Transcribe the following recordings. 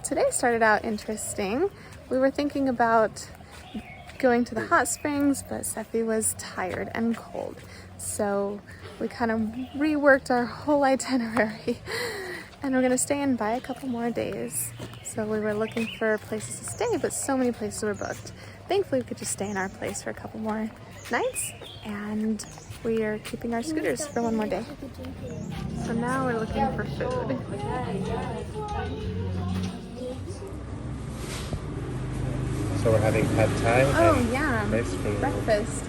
today started out interesting. We were thinking about going to the hot springs, but Sephi was tired and cold. So we kind of reworked our whole itinerary and we're gonna stay in by a couple more days. So we were looking for places to stay, but so many places were booked. Thankfully, we could just stay in our place for a couple more nights, and we are keeping our scooters for one more day. So now we're looking for food. So we're having pad thai and yeah, ice cream. breakfast.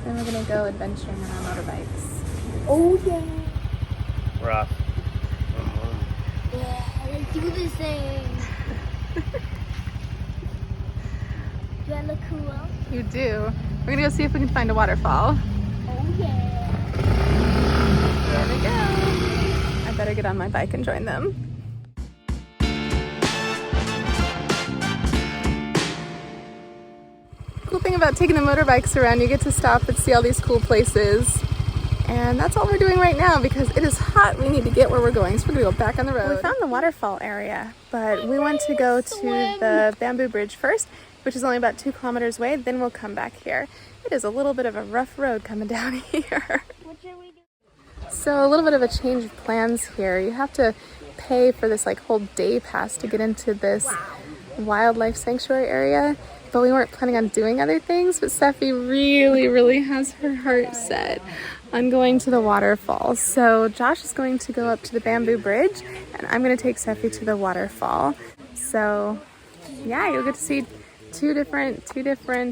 Then we're gonna go adventuring on our motorbikes. Oh yeah. We're off. Yeah, let's do this thing. Do I look cool? You do. We're gonna go see if we can find a waterfall. Oh yeah. There we go. I better get on my bike and join them. Cool thing about taking the motorbikes around, you get to stop and see all these cool places. And that's all we're doing right now because it is hot. We need to get where we're going, so we're gonna go back on the road. We found the waterfall area, but we want to go to the bamboo bridge first, which is only about 2 kilometers away, then we'll come back here. It is a little bit of a rough road coming down here. What should we do? So a little bit of a change of plans here. You have to pay for this whole day pass to get into this wildlife sanctuary area, but we weren't planning on doing other things, but Sephi really has her heart set on going to the waterfall. So Josh is going to go up to the bamboo bridge and I'm going to take Sephi to the waterfall. So yeah, you'll get to see two different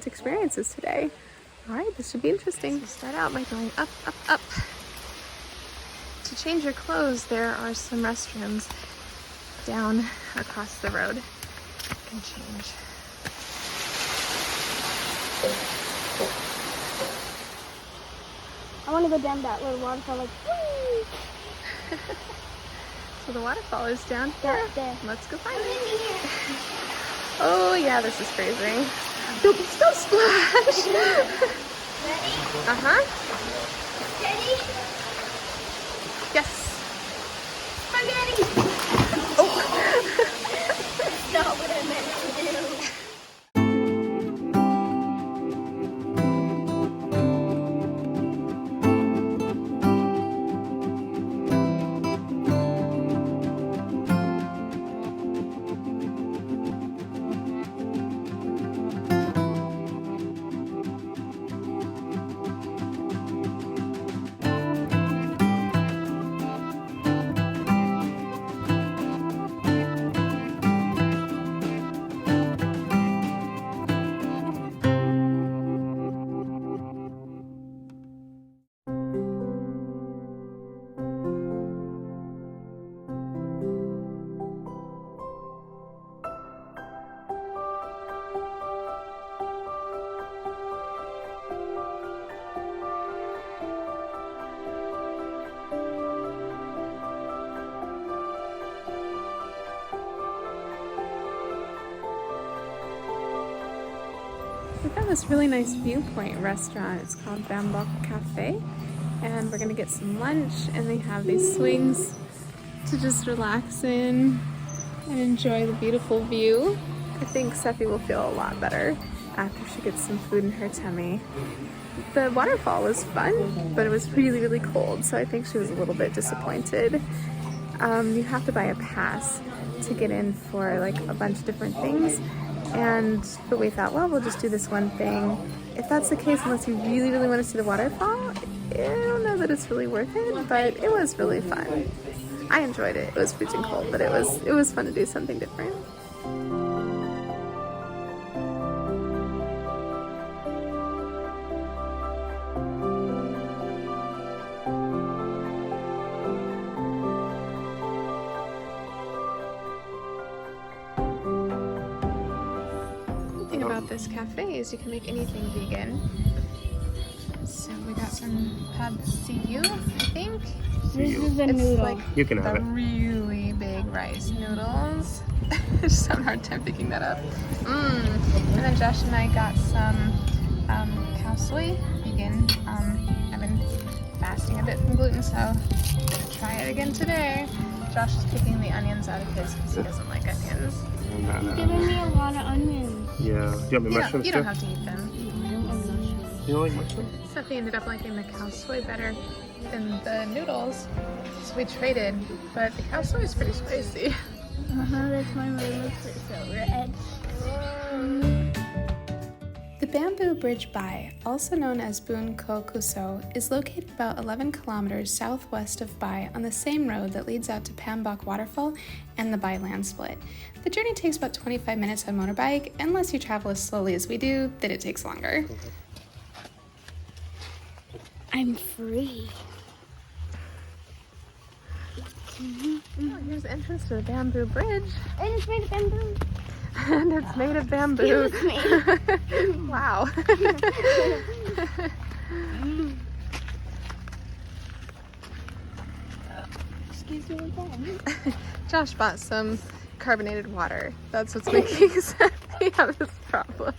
experiences today. All right, this should be interesting. So start out by going up. To change your clothes, there are some restrooms down across the road. You can change. I want to go down that little waterfall, like, whee! So the waterfall is down here. There. Let's go find it. Oh yeah, this is freezing. Don't splash. Ready? Uh-huh. Ready? Yes. Spaghetti! Oh. That's not what I meant to do. We found this really nice viewpoint restaurant. It's called Pam Bok Cafe, and we're gonna get some lunch, and they have these swings to just relax in and enjoy the beautiful view. I think Sephi will feel a lot better after she gets some food in her tummy. The waterfall was fun, but it was really cold, so I think she was a little bit disappointed. You have to buy a pass to get in for a bunch of different things. But we thought, well, we'll just do this one thing. If that's the case, unless you really want to see the waterfall, I don't know that it's really worth it, but it was really fun. I enjoyed it. It was freezing cold, but it was fun to do something different. About this cafe is you can make anything vegan. So we got some pad see-ew, I think. This is a It's noodle. like You can have the it. really big rice noodles. I just having a hard time picking that up. And then Josh and I got some cow soy vegan. I've been fasting a bit from gluten, so I'm gonna try it again today. Josh is picking the onions out of his because he doesn't like onions. You're giving me a lot of onions. Yeah. Do you want me mushrooms You don't too? have to eat them. I don't want mushrooms. You don't like mushrooms? Sophie ended up liking the cow soy better than the noodles, so we traded. But the cow soy is pretty spicy. That's why my lips are so red. The Bamboo Bridge Bai, also known as Bun Ko Kuso, is located about 11 kilometers southwest of Bai on the same road that leads out to Pam Bok Waterfall and the Bai land split. The journey takes about 25 minutes on motorbike. Unless you travel as slowly as we do, then it takes longer. I'm free. Oh, here's the entrance to the Bamboo Bridge. And it's made of bamboo. And it's made of bamboo. Excuse me. Wow. Excuse me again. Josh bought some carbonated water. That's what's making Sophie have this problem.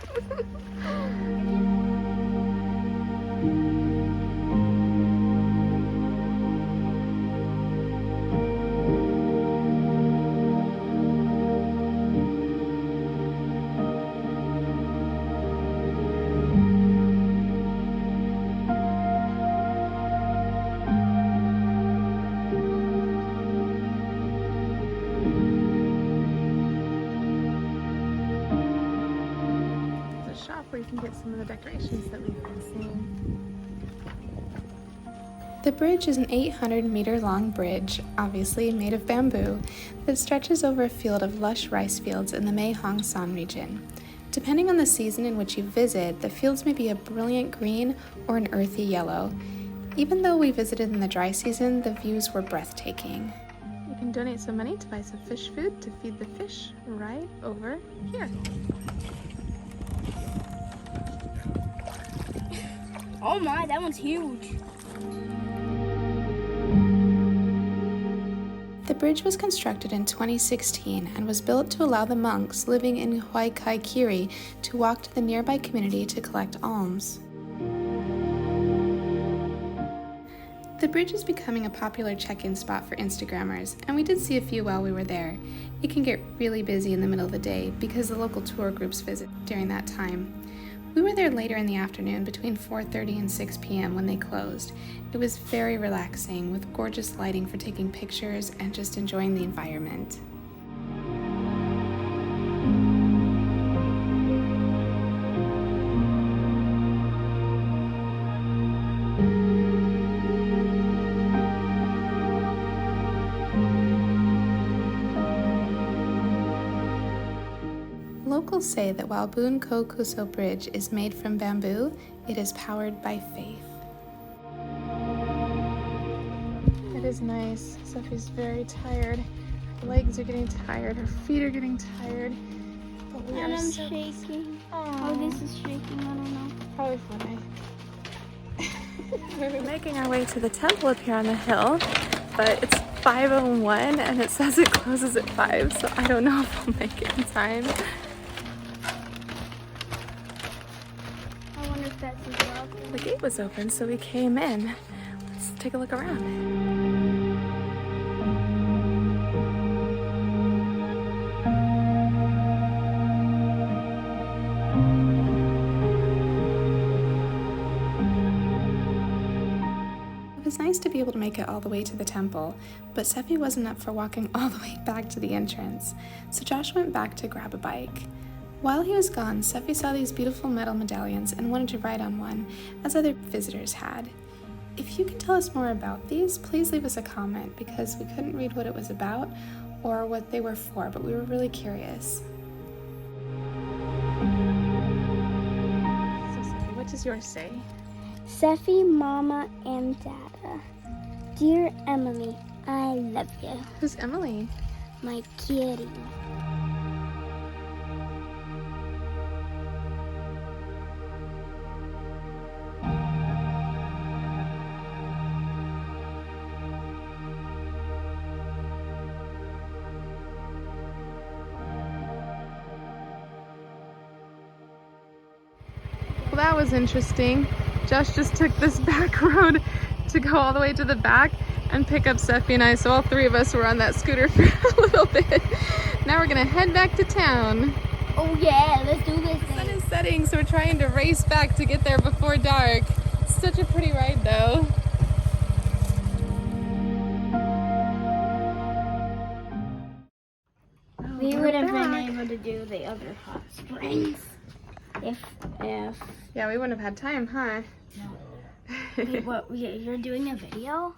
Where you can get some of the decorations that we've been seeing. The bridge is an 800-meter long bridge, obviously made of bamboo, that stretches over a field of lush rice fields in the Mae Hong Son region. Depending on the season in which you visit, the fields may be a brilliant green or an earthy yellow. Even though we visited in the dry season, the views were breathtaking. You can donate some money to buy some fish food to feed the fish right over here. Oh my, that one's huge. The bridge was constructed in 2016 and was built to allow the monks living in Huay Kai Kiri to walk to the nearby community to collect alms. The bridge is becoming a popular check-in spot for Instagrammers, and we did see a few while we were there. It can get really busy in the middle of the day because the local tour groups visit during that time. We were there later in the afternoon between 4:30 and 6 p.m. when they closed. It was very relaxing with gorgeous lighting for taking pictures and just enjoying the environment. Locals say that while Bun Ko Kuso Bridge is made from bamboo, it is powered by faith. It is nice. Sophie's very tired. Her legs are getting tired. Her feet are getting tired. But we And are I'm so... shaking. Aww. Oh, this is shaking. I don't know. Probably funny. We're making our way to the temple up here on the hill, but it's 5:01 and it says it closes at 5, so I don't know if we'll make it in time. I wonder if that's his welcome. The gate was open, so we came in. Let's take a look around. It was nice to be able to make it all the way to the temple, but Sephi wasn't up for walking all the way back to the entrance, so Josh went back to grab a bike. While he was gone, Sephi saw these beautiful metal medallions and wanted to ride on one, as other visitors had. If you can tell us more about these, please leave us a comment, because we couldn't read what it was about or what they were for, but we were really curious. So Sephi, what does yours say? Sephi, Mama, and Dada. Dear Emily, I love you. Who's Emily? My kitty. Well, that was interesting. Josh just took this back road to go all the way to the back, and pick up Steffi and I. So all three of us were on that scooter for a little bit. Now we're gonna head back to town. Oh yeah, let's do this The sun thing. is setting, so we're trying to race back to get there before dark. It's such a pretty ride though. We would have been able to do the other hot springs if Yeah, we wouldn't have had time, huh? Wait, what? You're doing a video?